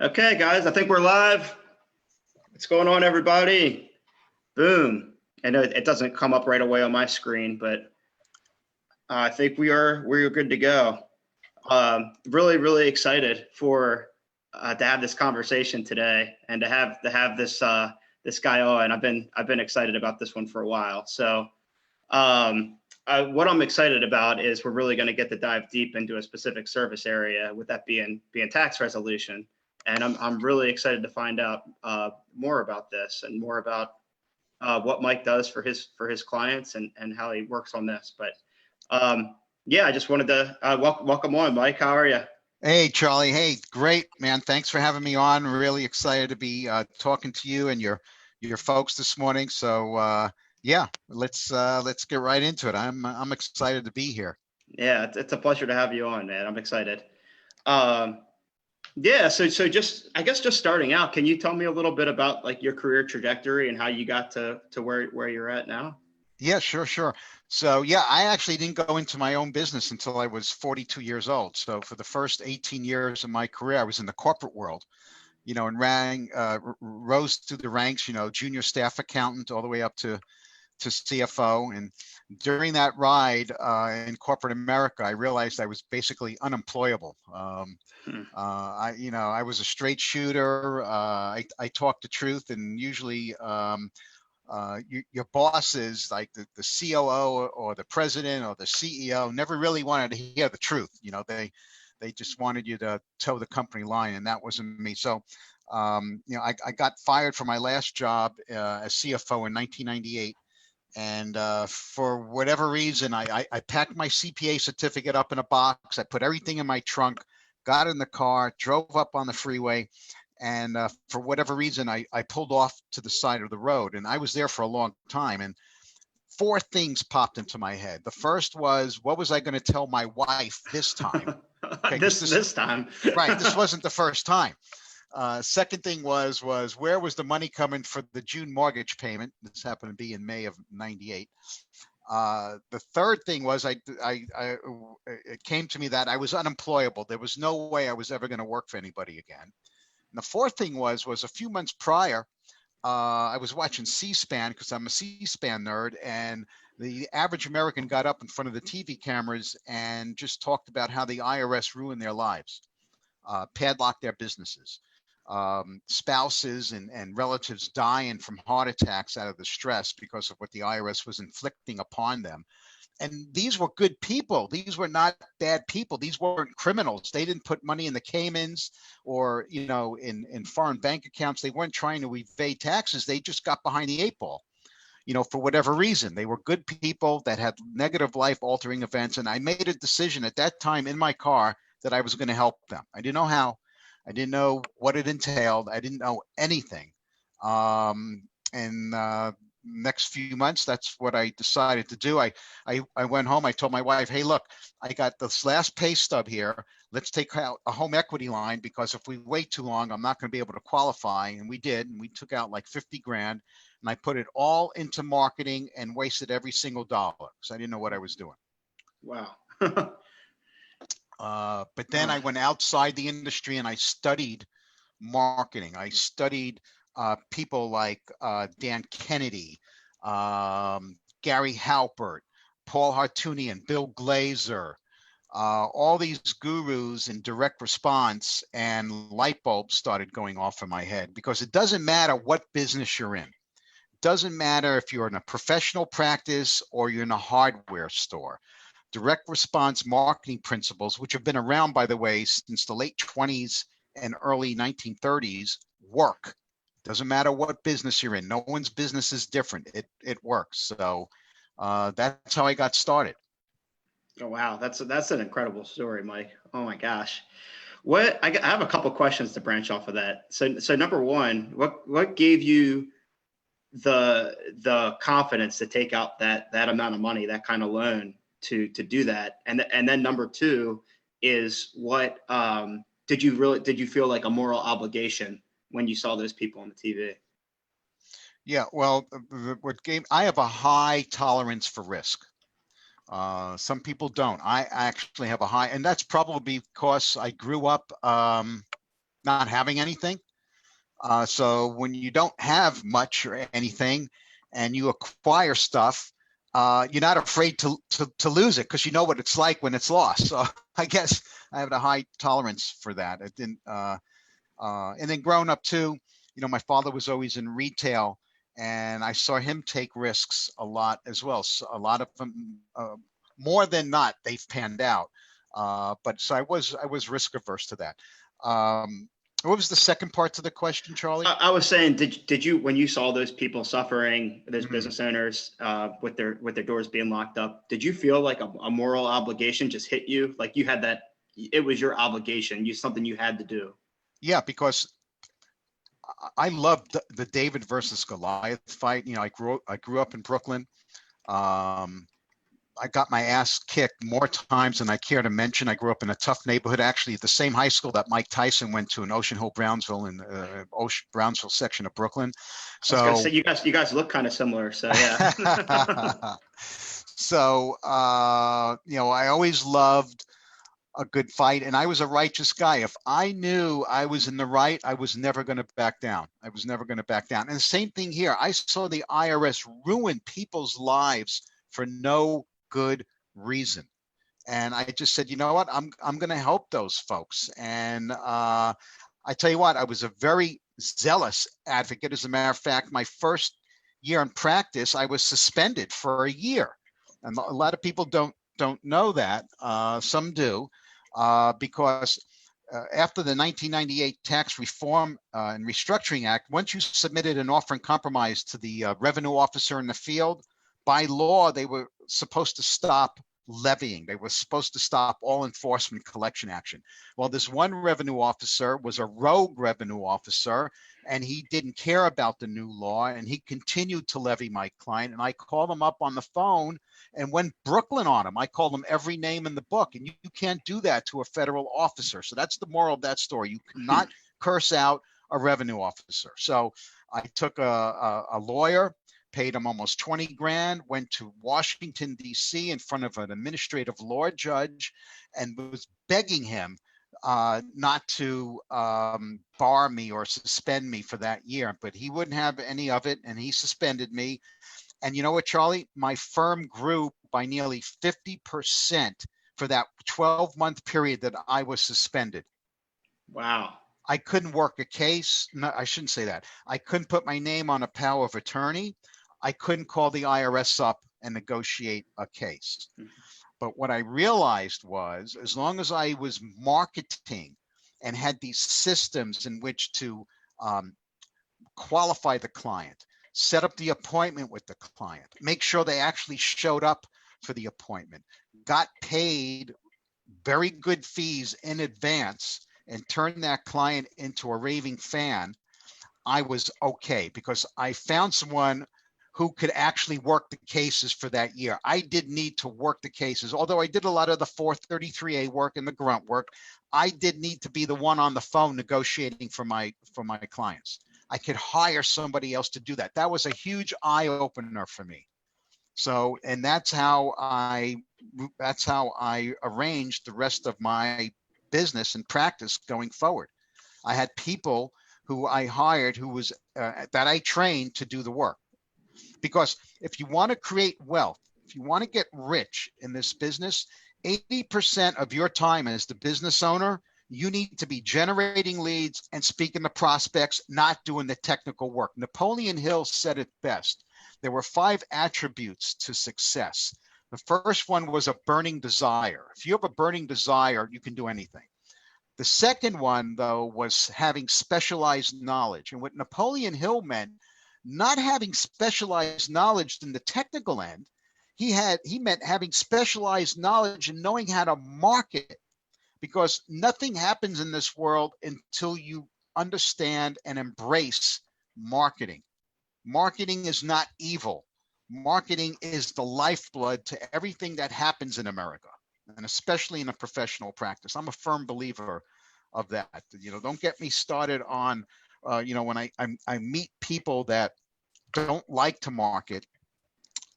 Okay, guys, I think we're live. What's going on, everybody? Boom. I know it doesn't come up right away on my screen, but I think we're good to go. Really excited for to have this conversation today and to have this guy on. I've been excited about this one for a while. So what I'm excited about is we're really going to get to dive deep into a specific service area, with that being tax resolution. And I'm really excited to find out more about this and more about what Mike does for his clients and how he works on this. But yeah, I just wanted to welcome on, Mike. How are you? Hey, Charlie. Hey, great, man. Thanks for having me on. Really excited to be talking to you and your folks this morning. So yeah, let's get right into it. I'm excited to be here. Yeah, it's a pleasure to have you on, man. I'm excited. Yeah, so just I guess just starting out, can you tell me a little bit about like your career trajectory and how you got to where you're at now? Yeah, sure. So yeah, I actually didn't go into my own business until I was 42 years old. So for the first 18 years of my career, I was in the corporate world, and rose through the ranks, junior staff accountant all the way up to CFO. And during that ride in corporate America, I realized I was basically unemployable. I was a straight shooter. I talked the truth, and usually your bosses, like the COO or the president or the CEO, never really wanted to hear the truth. They just wanted you to toe the company line, and that wasn't me. So, I got fired from my last job as CFO in 1998. And for whatever reason, I packed my CPA certificate up in a box. I put everything in my trunk, got in the car, drove up on the freeway. And for whatever reason, I pulled off to the side of the road. And I was there for a long time. And four things popped into my head. The first was, what was I going to tell my wife this time? Okay, this time. Right. This wasn't the first time. Second thing was where was the money coming for the June mortgage payment? This happened to be in May of '98. The third thing was it came to me that I was unemployable. There was no way I was ever going to work for anybody again. And the fourth thing was a few months prior, I was watching C-SPAN because I'm a C-SPAN nerd, and the average American got up in front of the TV cameras and just talked about how the IRS ruined their lives, padlocked their businesses. Spouses and relatives dying from heart attacks out of the stress because of what the IRS was inflicting upon them. And these were good people. These were not bad people. These weren't criminals. They didn't put money in the Caymans or, in foreign bank accounts. They weren't trying to evade taxes. They just got behind the eight ball, for whatever reason. They were good people that had negative life altering events. And I made a decision at that time in my car that I was going to help them. I didn't know how. I didn't know what it entailed. I didn't know anything. Next few months, that's what I decided to do. I went home. I told my wife, hey, look, I got this last pay stub here. Let's take out a home equity line, because if we wait too long, I'm not going to be able to qualify. And we did. And we took out like 50 grand. And I put it all into marketing and wasted every single dollar because I didn't know what I was doing. Wow. But then I went outside the industry and I studied marketing. I studied people like Dan Kennedy, Gary Halpert, Paul Hartunian, Bill Glazer, all these gurus in direct response, and light bulbs started going off in my head, because it doesn't matter what business you're in. It doesn't matter if you're in a professional practice or you're in a hardware store. Direct response marketing principles, which have been around, by the way, since the late 20s and early 1930s, work. Doesn't matter what business you're in. No one's business is different. It works. So that's how I got started. Oh, wow. That's an incredible story, Mike. Oh my gosh. I have a couple questions to branch off of that. So number one, what gave you the confidence to take out that amount of money, that kind of loan, to do that? And then number two is, what did you feel like a moral obligation when you saw those people on the TV? Yeah, well, I have a high tolerance for risk. Some people don't. I actually have a high, and that's probably because I grew up not having anything. So when you don't have much or anything and you acquire stuff, you're not afraid to lose it because you know what it's like when it's lost. So I guess I have a high tolerance for that. It didn't, and then growing up too, my father was always in retail, and I saw him take risks a lot as well. So a lot of them, more than not, they've panned out. But so I was risk averse to that. What was the second part to the question, Charlie? I was saying, did you, when you saw those people suffering, those Mhm. business owners with their doors being locked up, did you feel like a moral obligation just hit you? Like you had that, it was your obligation, something you had to do. Yeah, because I loved the David versus Goliath fight. I grew up in Brooklyn. I got my ass kicked more times than I care to mention. I grew up in a tough neighborhood, actually at the same high school that Mike Tyson went to in Ocean Hill, Brownsville, in Brownsville section of Brooklyn. So I was gonna say, you guys look kind of similar. So yeah. So I always loved a good fight, and I was a righteous guy. If I knew I was in the right, I was never going to back down. I was never going to back down. And the same thing here. I saw the IRS ruin people's lives for no good reason. And I just said, you know what, I'm going to help those folks. And I tell you what, I was a very zealous advocate. As a matter of fact, my first year in practice, I was suspended for a year. And a lot of people don't know that. Some do, because after the 1998 Tax Reform and Restructuring Act, once you submitted an offer in compromise to the revenue officer in the field, by law, they were supposed to stop levying. They were supposed to stop all enforcement collection action. Well, this one revenue officer was a rogue revenue officer, and he didn't care about the new law, and he continued to levy my client. And I called him up on the phone and went Brooklyn on him. I called him every name in the book, and you can't do that to a federal officer. So that's the moral of that story. You cannot curse out a revenue officer. So I took a lawyer, paid him almost 20 grand, went to Washington, D.C. in front of an administrative law judge and was begging him not to bar me or suspend me for that year. But he wouldn't have any of it, and he suspended me. And you know what, Charlie? My firm grew by nearly 50% for that 12-month period that I was suspended. Wow. I couldn't work a case. No, I shouldn't say that. I couldn't put my name on a power of attorney. I couldn't call the IRS up and negotiate a case. But what I realized was, as long as I was marketing and had these systems in which to qualify the client, set up the appointment with the client, make sure they actually showed up for the appointment, got paid very good fees in advance, and turned that client into a raving fan, I was okay, because I found someone who could actually work the cases for that year. I didn't need to work the cases. Although I did a lot of the 433A work and the grunt work, I did need to be the one on the phone negotiating for my clients. I could hire somebody else to do that. That was a huge eye opener for me. So, and that's how I arranged the rest of my business and practice going forward. I had people who I hired that I trained to do the work. Because if you want to create wealth, if you want to get rich in this business, 80% of your time as the business owner, you need to be generating leads and speaking to prospects, not doing the technical work. Napoleon Hill said it best. There were 5 attributes to success. The first one was a burning desire. If you have a burning desire, you can do anything. The second one, though, was having specialized knowledge. And what Napoleon Hill meant, not having specialized knowledge in the technical end, he meant having specialized knowledge and knowing how to market, because nothing happens in this world until you understand and embrace marketing. Marketing is not evil. Marketing is the lifeblood to everything that happens in America, and especially in a professional practice. I'm a firm believer of that. Don't get me started on when I meet people that don't like to market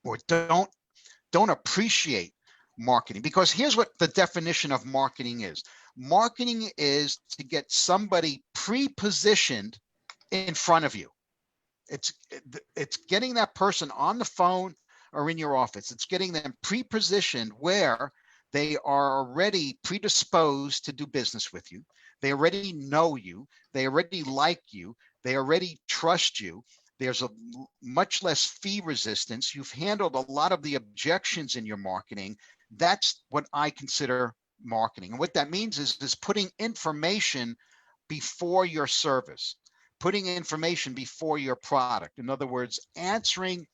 or don't appreciate marketing, because here's what the definition of marketing is. Marketing is to get somebody pre-positioned in front of you. It's getting that person on the phone or in your office. It's getting them pre-positioned where they are already predisposed to do business with you. They already know you. They already like you. They already trust you. There's a much less fee resistance. You've handled a lot of the objections in your marketing. That's what I consider marketing. And what that means is putting information before your service, putting information before your product. In other words, answering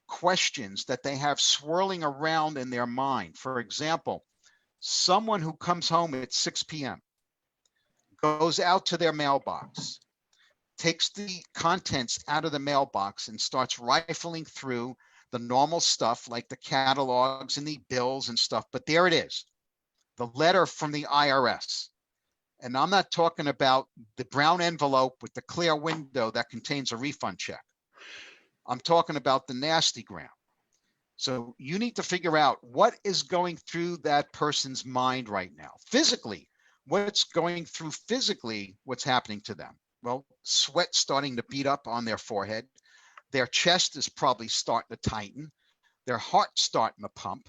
questions that they have swirling around in their mind. For example, someone who comes home at 6 p.m., goes out to their mailbox, takes the contents out of the mailbox and starts rifling through the normal stuff like the catalogs and the bills and stuff. But there it is, the letter from the IRS. And I'm not talking about the brown envelope with the clear window that contains a refund check. I'm talking about the nasty gram. So you need to figure out what is going through that person's mind right now. Physically, what's going through physically, what's happening to them? Well, sweat starting to beat up on their forehead. Their chest is probably starting to tighten. Their heart's starting to pump.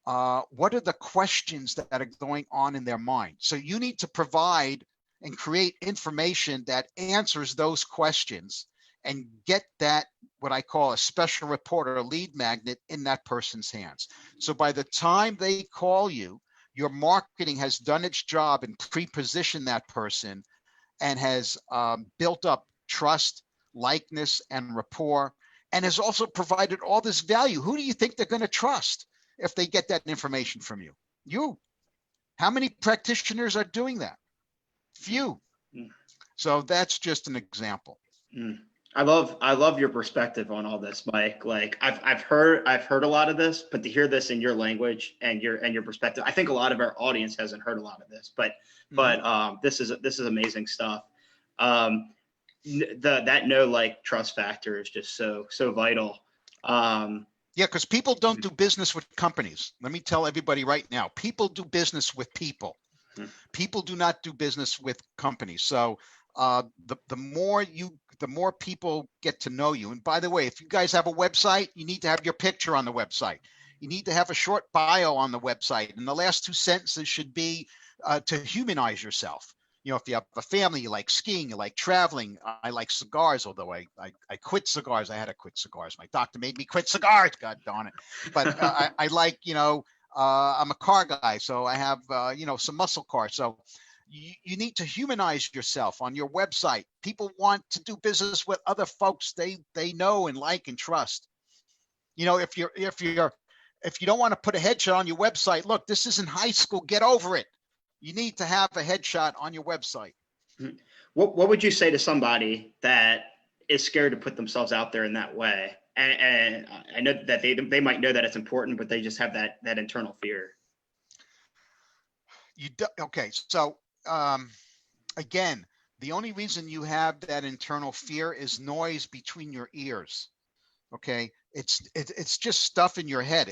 What are the questions that are going on in their mind? So you need to provide and create information that answers those questions and get that, what I call a special report or a lead magnet, in that person's hands. So by the time they call you, your marketing has done its job and pre-positioned that person and has built up trust, likeness, and rapport, and has also provided all this value. Who do you think they're going to trust if they get that information from you? You. How many practitioners are doing that? Few. So that's just an example. I love your perspective on all this, Mike. Like I've heard a lot of this, but to hear this in your language and your perspective, I think a lot of our audience hasn't heard a lot of this, but this is amazing stuff. That know, like, trust factor is just so vital. Yeah, because people don't do business with companies. Let me tell everybody right now, people do business with people. People do not do business with companies. So the more people get to know you. And by the way, if you guys have a website, you need to have your picture on the website. You need to have a short bio on the website. And the last 2 sentences should be to humanize yourself. You know, if you have a family, you like skiing, you like traveling. I like cigars, although I quit cigars. I had to quit cigars. My doctor made me quit cigars, God darn it. But I like, I'm a car guy, so I have, some muscle cars. So you need to humanize yourself on your website. People want to do business with other folks they know and like and trust. You know, if you don't want to put a headshot on your website, look, this isn't high school. Get over it. You need to have a headshot on your website. What would you say to somebody that is scared to put themselves out there in that way? And I know that they might know that it's important, but they just have that internal fear. Okay, so again, the only reason you have that internal fear is noise between your ears. Okay, it's just stuff in your head.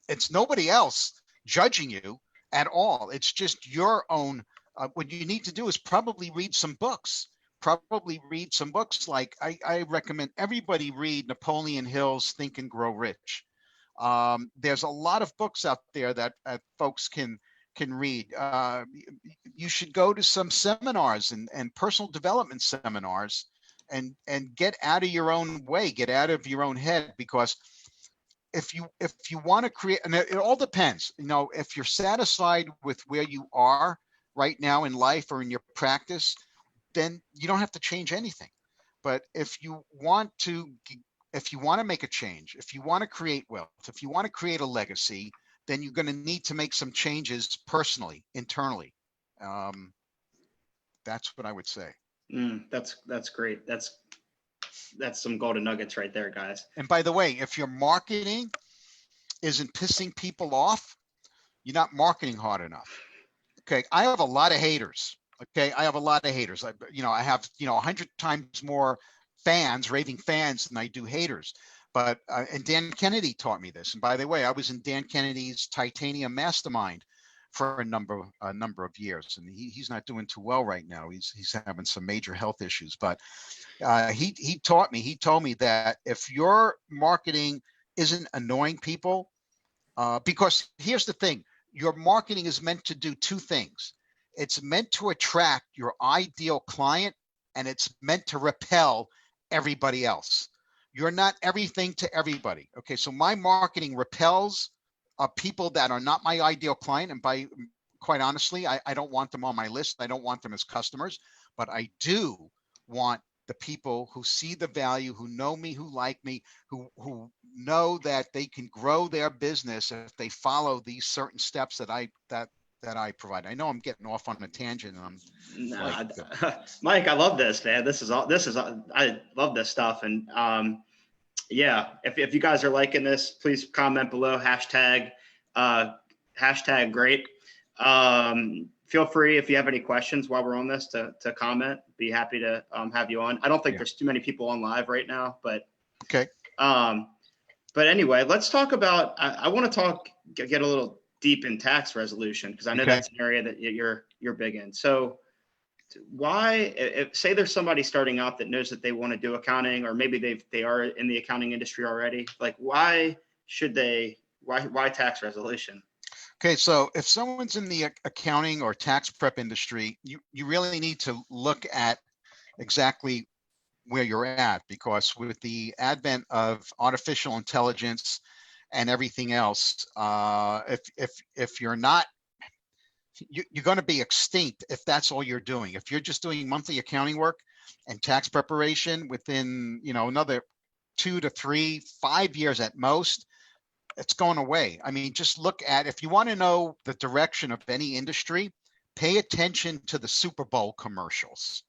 It's nobody else judging you at all. It's just your own. What you need to do is probably read some books. Like I recommend everybody read Napoleon Hill's Think and Grow Rich. There's a lot of books out there that folks can read. You should go to some seminars and personal development seminars and get out of your own way, get out of your own head, because if you want to create, and it all depends, if you're satisfied with where you are right now in life or in your practice, then you don't have to change anything. But if you want to make a change, if you want to create wealth, if you want to create a legacy, then you're going to need to make some changes personally, internally. That's what I would say. That's great. That's some golden nuggets right there, guys. And by the way, if your marketing isn't pissing people off, you're not marketing hard enough. Okay, I have a lot of haters. Okay, I have 100 times more fans, raving fans, than I do haters. But and Dan Kennedy taught me this. And by the way, I was in Dan Kennedy's Titanium Mastermind for a number of years, and he's not doing too well right now. He's having some major health issues, but he told me that if your marketing isn't annoying people, because here's the thing, your marketing is meant to do two things. It's meant to attract your ideal client, and it's meant to repel everybody else. You're not everything to everybody. Okay, so my marketing repels people that are not my ideal client, and quite honestly, I don't want them on my list. I don't want them as customers, but I do want the people who see the value, who know me, who like me, who know that they can grow their business if they follow these certain steps that I provide. I know I'm getting off on a tangent, and I'm Mike, I love this, man. I love this stuff. And yeah, if you guys are liking this, please comment below, hashtag great. Feel free, if you have any questions while we're on this, to comment. Be happy to have you on. I don't think there's too many people on live right now, but okay. But anyway, let's talk about, I want to get a little deep in tax resolution, because I know that's an area that you're big in. So why, say there's somebody starting out that knows that they want to do accounting, or maybe they are in the accounting industry already, like why tax resolution? Okay, so if someone's in the accounting or tax prep industry, you really need to look at exactly where you're at, because with the advent of artificial intelligence and everything else, if you're not, you're going to be extinct if that's all you're doing. If you're just doing monthly accounting work and tax preparation within, another 2 to 3, 5 years at most, it's going away. I mean, just look at, if you want to know the direction of any industry, pay attention to the Super Bowl commercials.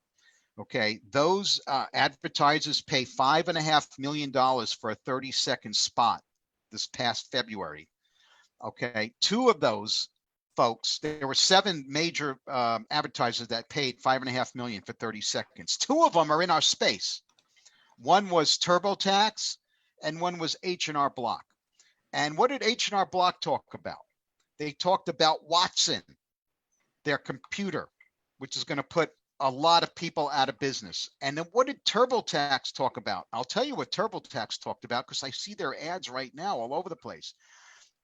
Okay, those advertisers pay $5.5 million for a 30-second spot this past February. Okay, 2 of those folks, there were 7 major advertisers that paid $5.5 million for 30 seconds. 2 of them are in our space. One was TurboTax, and one was H&R Block. And what did H&R Block talk about? They talked about Watson, their computer, which is going to put a lot of people out of business. And then what did TurboTax talk about? I'll tell you what TurboTax talked about, because I see their ads right now all over the place.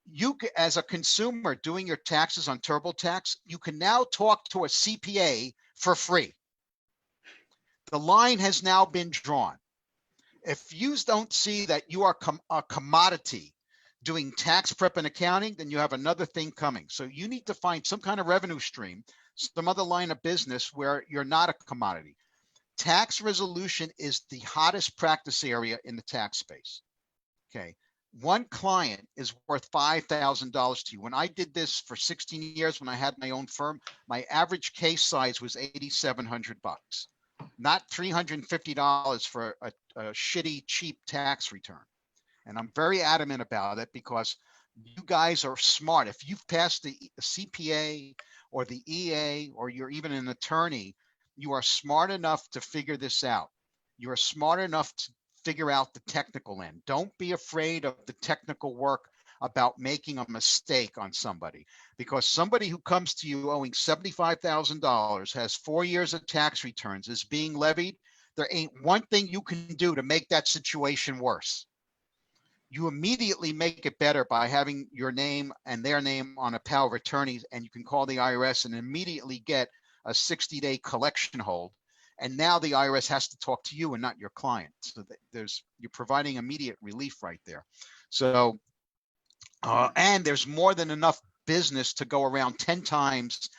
You, as a consumer doing your taxes on TurboTax, you can now talk to a CPA for free. The line has now been drawn. If you don't see that you are a commodity doing tax prep and accounting, then you have another thing coming. So you need to find some kind of revenue stream, some other line of business where you're not a commodity. Tax resolution is the hottest practice area in the tax space. Okay. One client is worth $5,000 to you. When I did this for 16 years, when I had my own firm, my average case size was $8,700, not $350 for a shitty, cheap tax return. And I'm very adamant about it, because you guys are smart. If you've passed the CPA or the EA, or you're even an attorney, you are smart enough to figure this out. You are smart enough to figure out the technical end. Don't be afraid of the technical work about making a mistake on somebody, because somebody who comes to you owing $75,000, has 4 years of tax returns, is being levied, there ain't one thing you can do to make that situation worse. You immediately make it better by having your name and their name on a power of attorney, and you can call the IRS and immediately get a 60-day collection hold. And now the IRS has to talk to you and not your client. So you're providing immediate relief right there. So, and there's more than enough business to go around 10 times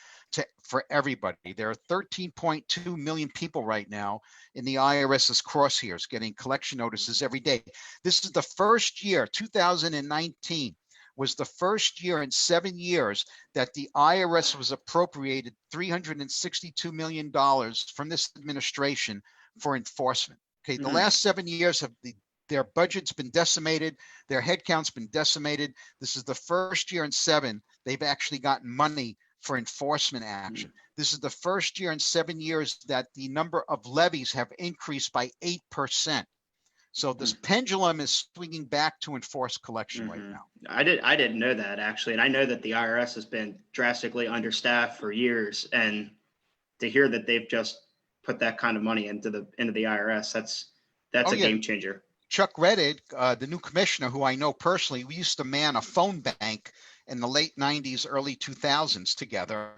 for everybody. There are 13.2 million people right now in the IRS's crosshairs getting collection notices every day. This is the first year, 2019 was the first year in 7 years that the IRS was appropriated $362 million from this administration for enforcement. Okay, the last 7 years have their budget's been decimated, their headcount's been decimated. This is the first year in 7 they've actually gotten money for enforcement action. This is the first year in 7 years that the number of levies have increased by 8%. So this pendulum is swinging back to enforced collection right now. I didn't know that actually. And I know that the IRS has been drastically understaffed for years. And to hear that they've just put that kind of money into the IRS, that's a game changer. Chuck Reddick, the new commissioner, who I know personally, we used to man a phone bank in the late 90s, early 2000s together.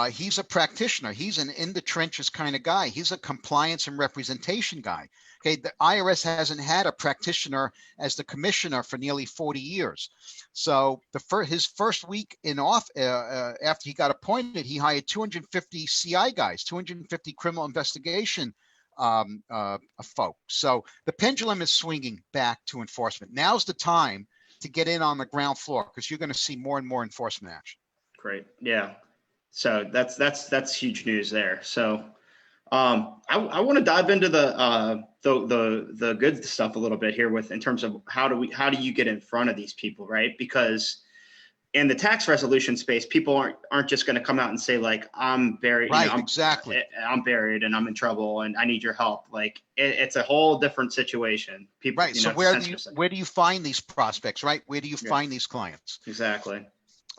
He's a practitioner. He's an in the trenches kind of guy. He's a compliance and representation guy. Okay, the IRS hasn't had a practitioner as the commissioner for nearly 40 years. So his first week in off after he got appointed, he hired 250 CI guys, 250 criminal investigation folks. So the pendulum is swinging back to enforcement. Now's the time to get in on the ground floor because you're going to see more and more enforcement action. Great, yeah. So that's huge news there. So I want to dive into the good stuff a little bit here in terms of how do you get in front of these people, right? Because in the tax resolution space, people aren't just going to come out and say like, I'm buried, right? Exactly. I'm buried and I'm in trouble and I need your help. Like it's a whole different situation. People, right. So where do you find these prospects, right? Where do you find these clients? Exactly.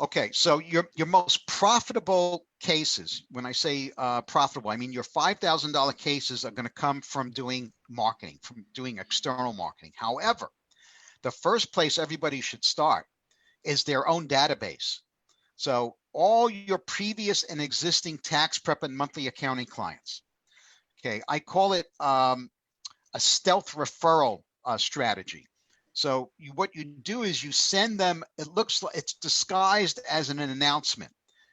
Okay, so your most profitable cases, when I say profitable, I mean your $5,000 cases are going to come from doing marketing, from doing external marketing. However, the first place everybody should start is their own database. So all your previous and existing tax prep and monthly accounting clients. Okay, I call it a stealth referral strategy. So what you do is you send them, it looks like it's disguised as an announcement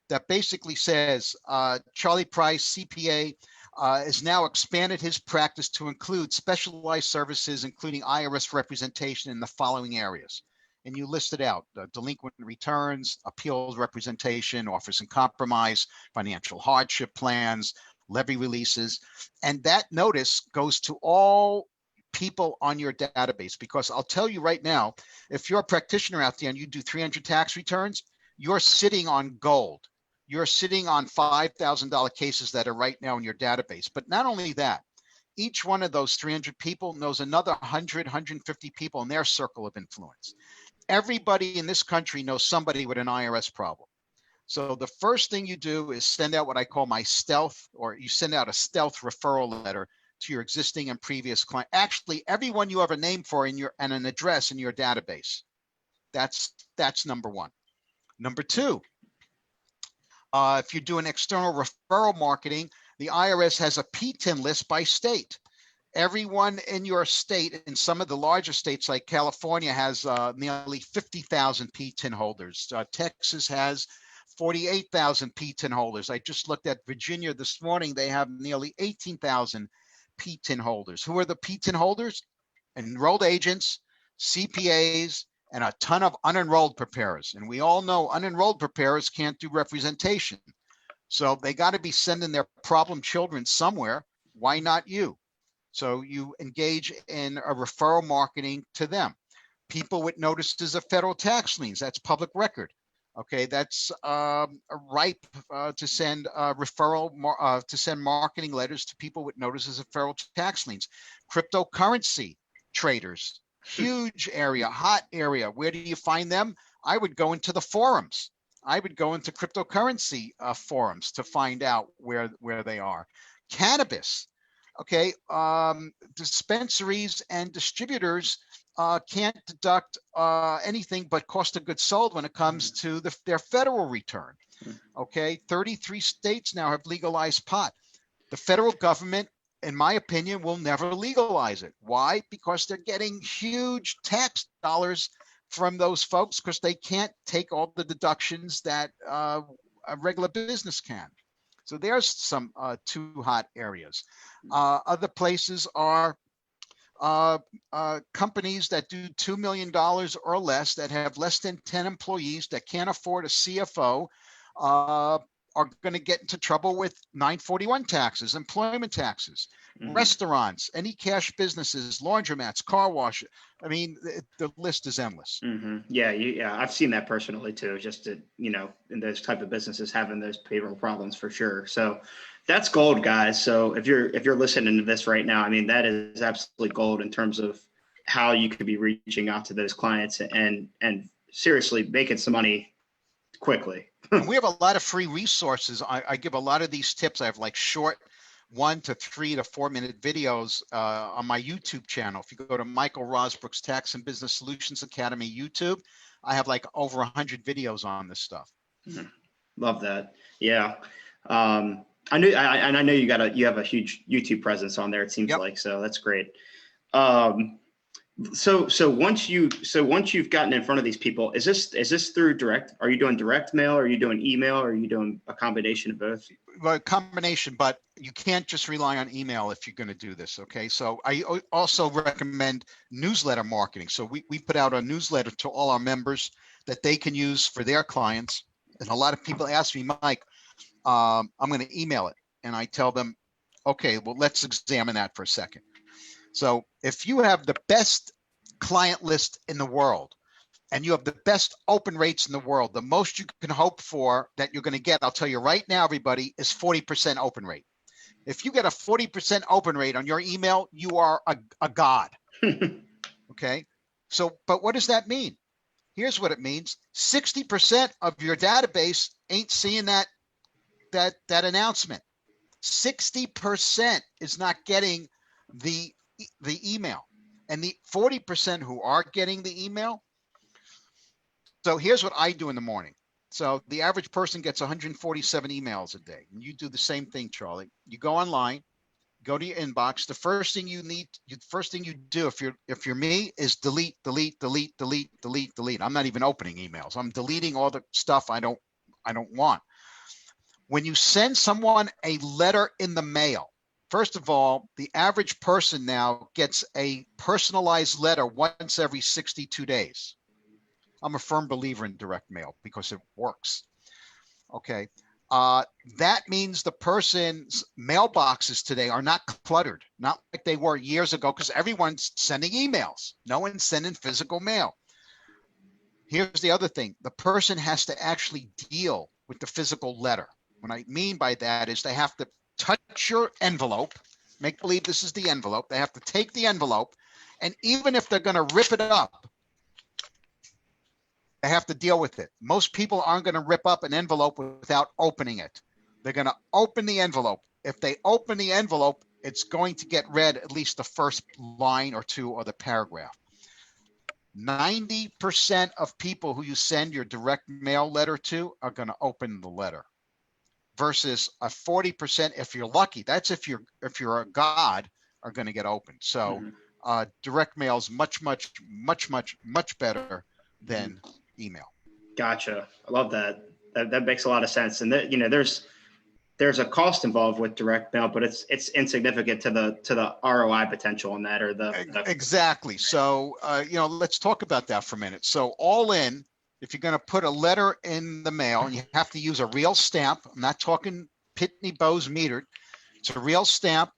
that basically says Charlie Price, CPA, has now expanded his practice to include specialized services, including IRS representation in the following areas. And you list it out: delinquent returns, appeals representation, offers and compromise, financial hardship plans, levy releases. And that notice goes to all people on your database, because I'll tell you right now, if you're a practitioner out there and you do 300 tax returns, you're sitting on gold. You're sitting on $5,000 cases that are right now in your database. But not only that, each one of those 300 people knows another 100, 150 people in their circle of influence. Everybody in this country knows somebody with an IRS problem. So the first thing you do is send out what I call my stealth, or you send out a stealth referral letter to your existing and previous client. Actually, everyone you have a name for and an address in your database. That's number one. Number two, if you're doing external referral marketing, the IRS has a PTIN list by state. Everyone in your state, in some of the larger states like California, has nearly 50,000 PTIN holders. Texas has 48,000 PTIN holders. I just looked at Virginia this morning. They have nearly 18,000 PTIN holders. Who are the PTIN holders? Enrolled agents, CPAs, and a ton of unenrolled preparers. And we all know unenrolled preparers can't do representation. So they got to be sending their problem children somewhere. Why not you? So you engage in a referral marketing to them. People with notices of federal tax liens, that's public record. Okay, that's ripe to send to send marketing letters to people with notices of federal tax liens. Cryptocurrency traders, huge area, hot area. Where do you find them? I would go into the forums. I would go into cryptocurrency forums to find out where they are. Cannabis. Okay, dispensaries and distributors can't deduct anything but cost of goods sold when it comes to their federal return. Okay, 33 states now have legalized pot. The federal government, in my opinion, will never legalize it. Why? Because they're getting huge tax dollars from those folks because they can't take all the deductions that a regular business can. So there's some two hot areas. Other places are companies that do $2 million or less, that have less than 10 employees, that can't afford a CFO, are going to get into trouble with 941 taxes, employment taxes. Restaurants, any cash businesses, laundromats, car wash. I mean, the list is endless. Yeah, I've seen that personally too. Just to, in those type of businesses having those payroll problems for sure. So that's gold, guys. So if you're listening to this right now, I mean, that is absolutely gold in terms of how you could be reaching out to those clients and seriously making some money quickly. And we have a lot of free resources. I give a lot of these tips. I have like short 1 to 3 to 4 minute videos on my YouTube channel. If you go to Michael Rozbruch's Tax and Business Solutions Academy YouTube, I have like over 100 videos on this stuff. Love that. Yeah. I know you have a huge YouTube presence on there. It seems like, so that's great. So once you've gotten in front of these people, is this through direct? Are you doing direct mail? Are you doing email? Or are you doing a combination of both? Well, a combination, but you can't just rely on email if you're going to do this. Okay. So I also recommend newsletter marketing. So we put out a newsletter to all our members that they can use for their clients. And a lot of people ask me, Mike, I'm going to email it. And I tell them, okay, well, let's examine that for a second. So if you have the best client list in the world and you have the best open rates in the world, the most you can hope for that you're going to get, I'll tell you right now, everybody, is 40% open rate. If you get a 40% open rate on your email, you are a god. Okay. So, but what does that mean? Here's what it means. 60% of your database ain't seeing that announcement. 60% is not getting the email, and the 40% who are getting the email. So here's what I do in the morning. So the average person gets 147 emails a day, and you do the same thing, Charlie. You go online, go to your inbox. The first thing you do if you're me is delete. I'm not even opening emails. I'm deleting all the stuff I don't want. When you send someone a letter in the mail, first of all, the average person now gets a personalized letter once every 62 days. I'm a firm believer in direct mail because it works. Okay. That means the person's mailboxes today are not cluttered, not like they were years ago, because everyone's sending emails. No one's sending physical mail. Here's the other thing. The person has to actually deal with the physical letter. What I mean by that is they have to touch your envelope, make believe this is the envelope. They have to take the envelope, and even if they're going to rip it up, they have to deal with it. Most people aren't going to rip up an envelope without opening it. They're going to open the envelope. If they open the envelope, it's going to get read at least the first line or two of the paragraph. 90% of people who you send your direct mail letter to are going to open the letter, versus a 40%, if you're lucky, that's if you're a god, are going to get open. So direct mail is much better than email. Gotcha. I love that. That makes a lot of sense. And that, there's a cost involved with direct mail, but it's insignificant to the ROI potential on that, or the exactly. So let's talk about that for a minute. So all in, if you're going to put a letter in the mail, you have to use a real stamp. I'm not talking Pitney Bowes metered. It's a real stamp.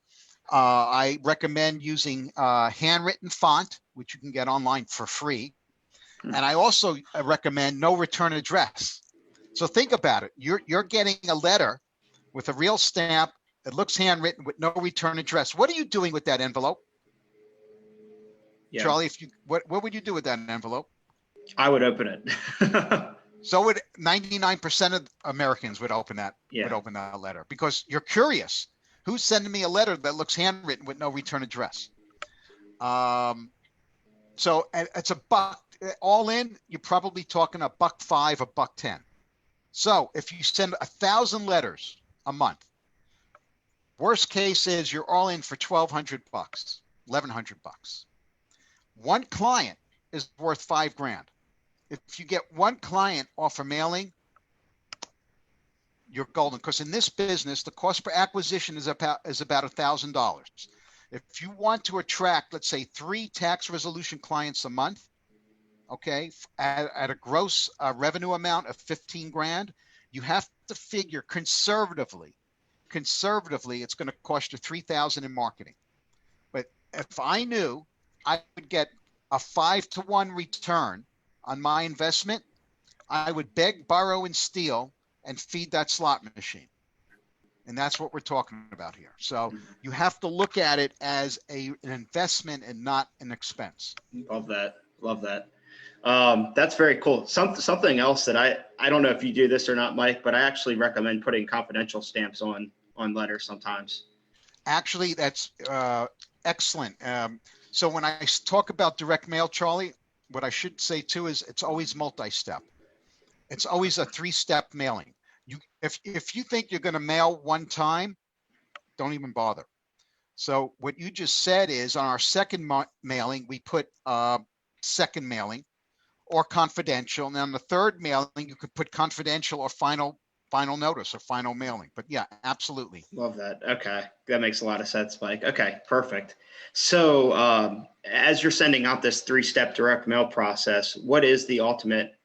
I recommend using handwritten font, which you can get online for free. And I also recommend no return address. So think about it. You're getting a letter with a real stamp. It looks handwritten with no return address. What are you doing with that envelope? Yeah. Charlie, what would you do with that envelope? I would open it. So would 99% of Americans would open that letter, because you're curious. Who's sending me a letter that looks handwritten with no return address? So it's $1. All in, you're probably talking $1.05, $1.10. So if you send 1,000 letters a month, worst case is you're all in for $1,200, $1,100. One client is worth $5,000. If you get one client off a mailing, you're golden. Because in this business, the cost per acquisition is about $1,000. If you want to attract, let's say, 3 tax resolution clients a month, okay, at a gross revenue amount of $15,000, you have to figure conservatively, it's going to cost you $3,000 in marketing. But if I knew I would get a 5-to-1 return on my investment, I would beg, borrow, and steal and feed that slot machine. And that's what we're talking about here. So you have to look at it as an investment and not an expense. Love that. Love that. That's very cool. Something else that I don't know if you do this or not, Mike, but I actually recommend putting confidential stamps on letters sometimes. Actually, that's excellent. So when I talk about direct mail, Charlie, what I should say too is it's always multi-step. It's always a 3-step mailing. If you think you're going to mail one time, don't even bother. So what you just said is on our second mailing, we put second mailing or confidential. And on the third mailing, you could put confidential or final notice or final mailing. But yeah, absolutely. Love that. Okay. That makes a lot of sense, Mike. Okay, perfect. So as you're sending out this 3-step direct mail process, what is the ultimate,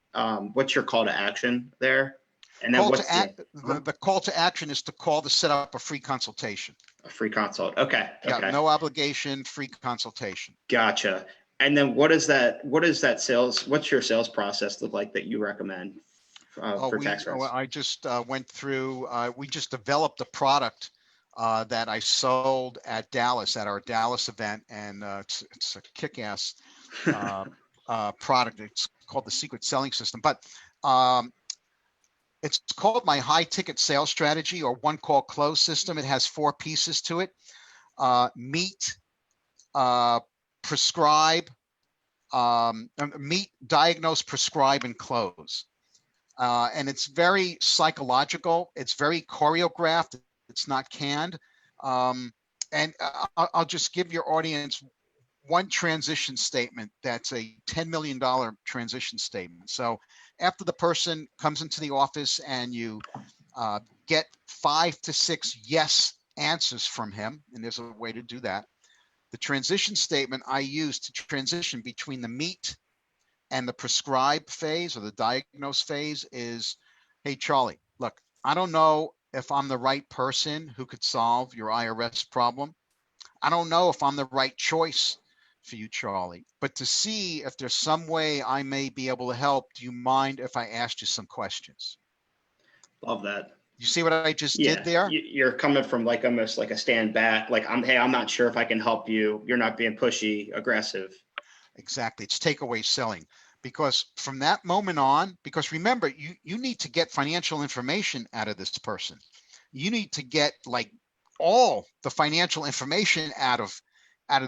what's your call to action there? And then The call to action is to call to set up a free consultation. A free consult. Okay. Yeah, Okay. no obligation, free consultation. Gotcha. And then what's your sales process look like that you recommend for tax reps? I just went through, we just developed a product that I sold at Dallas at our Dallas event, and it's a kick-ass product. It's called the Secret Selling System, but it's called my high ticket sales strategy or one call close system. It has 4 pieces to it: meet, prescribe, meet, diagnose, prescribe, and close. And it's very psychological. It's very choreographed. It's not canned. And I'll just give your audience one transition statement. That's a $10 million transition statement. So after the person comes into the office and you get 5 to 6 yes answers from him, and there's a way to do that. The transition statement I use to transition between the meet and the prescribe phase or the diagnose phase is, hey, Charlie, look, I don't know if I'm the right person who could solve your IRS problem. I don't know if I'm the right choice for you, Charlie, but to see if there's some way I may be able to help, do you mind if I asked you some questions? Love that. You see what I just did there? You're coming from like almost like a stand back, like I'm not sure if I can help you. You're not being pushy, aggressive. Exactly. It's takeaway selling. Because from that moment on, because remember, you need to get financial information out of this person. You need to get like all the financial information out of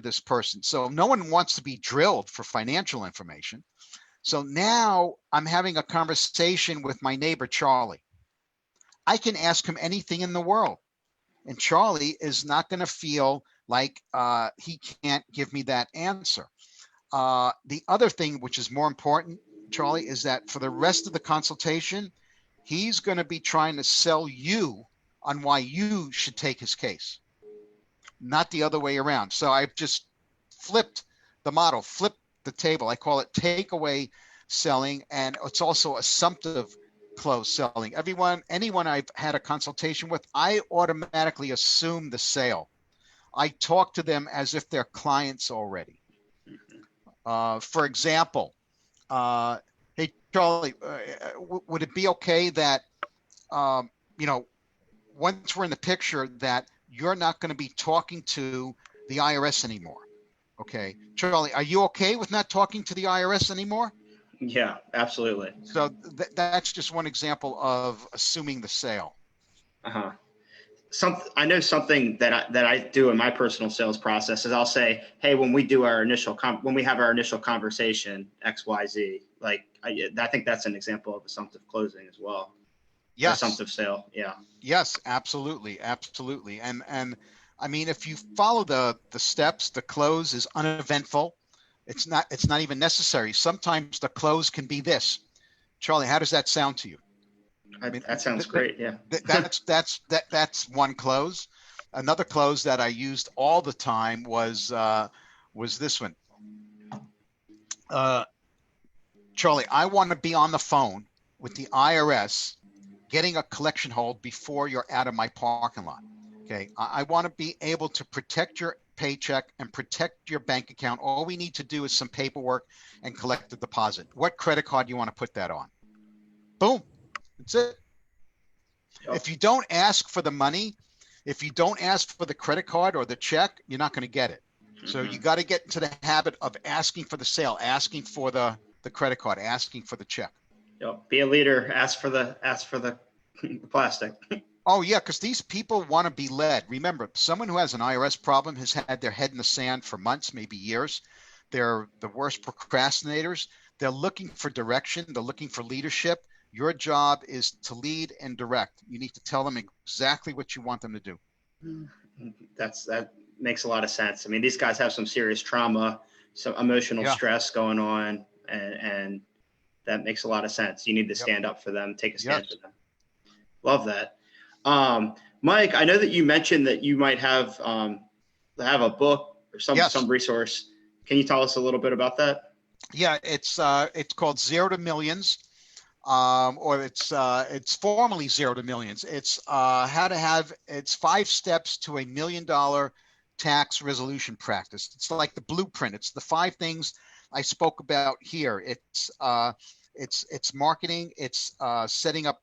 this person. So no one wants to be drilled for financial information. So now I'm having a conversation with my neighbor, Charlie. I can ask him anything in the world. And Charlie is not going to feel like he can't give me that answer. The other thing, which is more important, Charlie, is that for the rest of the consultation, he's going to be trying to sell you on why you should take his case, not the other way around. So I've just flipped the model, flipped the table. I call it takeaway selling, and it's also assumptive close selling. Anyone I've had a consultation with, I automatically assume the sale. I talk to them as if they're clients already. For example, hey, Charlie, would it be okay that, once we're in the picture, that you're not going to be talking to the IRS anymore? Okay. Charlie, are you okay with not talking to the IRS anymore? Yeah, absolutely. So that's just one example of assuming the sale. Uh-huh. I know something that I do in my personal sales process is I'll say, hey, when we do when we have our initial conversation, XYZ, like I think that's an example of assumptive closing as well. Yes. Assumptive sale. Yeah. Yes, absolutely. Absolutely. And I mean, if you follow the steps, the close is uneventful. It's not even necessary. Sometimes the close can be this. Charlie, how does that sound to you? I mean, that sounds great. Yeah. That's one close. Another close that I used all the time was this one. Charlie, I want to be on the phone with the IRS getting a collection hold before you're out of my parking lot. Okay. I want to be able to protect your paycheck and protect your bank account. All we need to do is some paperwork and collect the deposit. What credit card do you want to put that on? Boom. That's it. If you don't ask for the money, if you don't ask for the credit card or the check, you're not going to get it. So you got to get into the habit of asking for the sale, asking for the credit card, asking for the check. Be a leader. Ask for the plastic. Oh yeah, because these people want to be led. Remember, someone who has an IRS problem has had their head in the sand for months, maybe years. They're the worst procrastinators. They're looking for direction. They're looking for leadership. Your job is to lead and direct. You need to tell them exactly what you want them to do. That makes a lot of sense. I mean, these guys have some serious trauma, some emotional stress going on, and that makes a lot of sense. You need to stand up for them, take a stand for them. Love that. Mike, I know that you mentioned that you might have a book or some resource. Can you tell us a little bit about that? Yeah, it's called Zero to Millions, or it's formally Zero to Millions. It's it's 5 steps to $1 million tax resolution practice. It's like the blueprint. It's the 5 things I spoke about here. It's marketing. It's setting up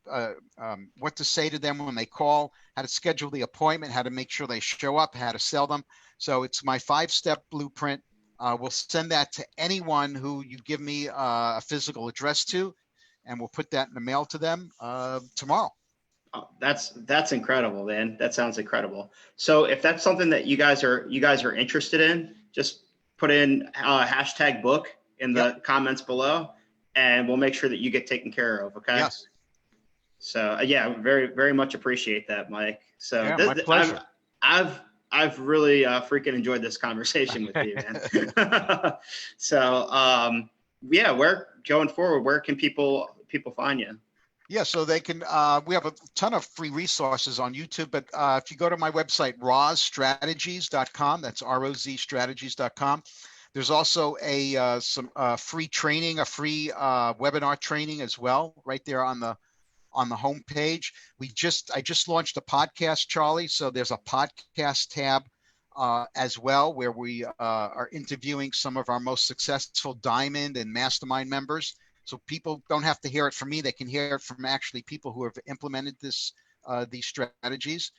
what to say to them when they call, how to schedule the appointment, how to make sure they show up, how to sell them. So it's my 5-step blueprint. We'll send that to anyone who you give me a physical address to, and we'll put that in the mail to them tomorrow. Oh, that's incredible, man. That sounds incredible. So if that's something that you guys are interested in, just put in hashtag book in the comments below, and we'll make sure that you get taken care of. Okay. Yes. So yeah, very, very much appreciate that, Mike. So my pleasure. I've really freaking enjoyed this conversation with you, man. So yeah, going forward, where can people find you? Yeah, so they can, we have a ton of free resources on YouTube, but if you go to my website, RozStrategies.com, that's RozStrategies.com. There's also some free training, a free webinar training as well, right there on the home page. I just launched a podcast, Charlie. So there's a podcast tab as well, where we are interviewing some of our most successful diamond and mastermind members. So people don't have to hear it from me. They can hear it from actually people who have implemented these strategies.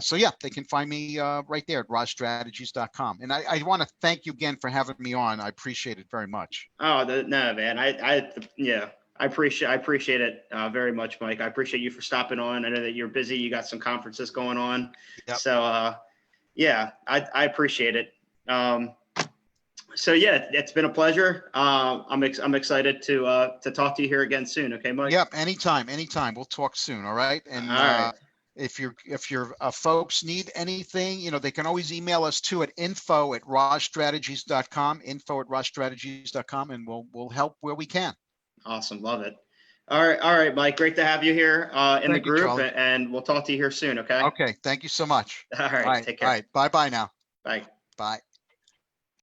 So yeah, they can find me right there at RozStrategies.com. And I want to thank you again for having me on. I appreciate it very much. Oh, no, man. I appreciate it very much, Mike. I appreciate you for stopping on. I know that you're busy. You got some conferences going on. Yep. So yeah, I appreciate it. So yeah, it's been a pleasure. I'm excited to talk to you here again soon. Okay, Mike? Yep. Anytime. We'll talk soon. All right. And all right. If your folks need anything, they can always email us too at info@RozStrategies.com, info@RozStrategies.com, and we'll help where we can. Awesome. Love it. All right, Mike. Great to have you here in the group, and we'll talk to you here soon. Okay. Okay. Thank you so much. All right. Take care. All right. Bye-bye now. Bye. Bye.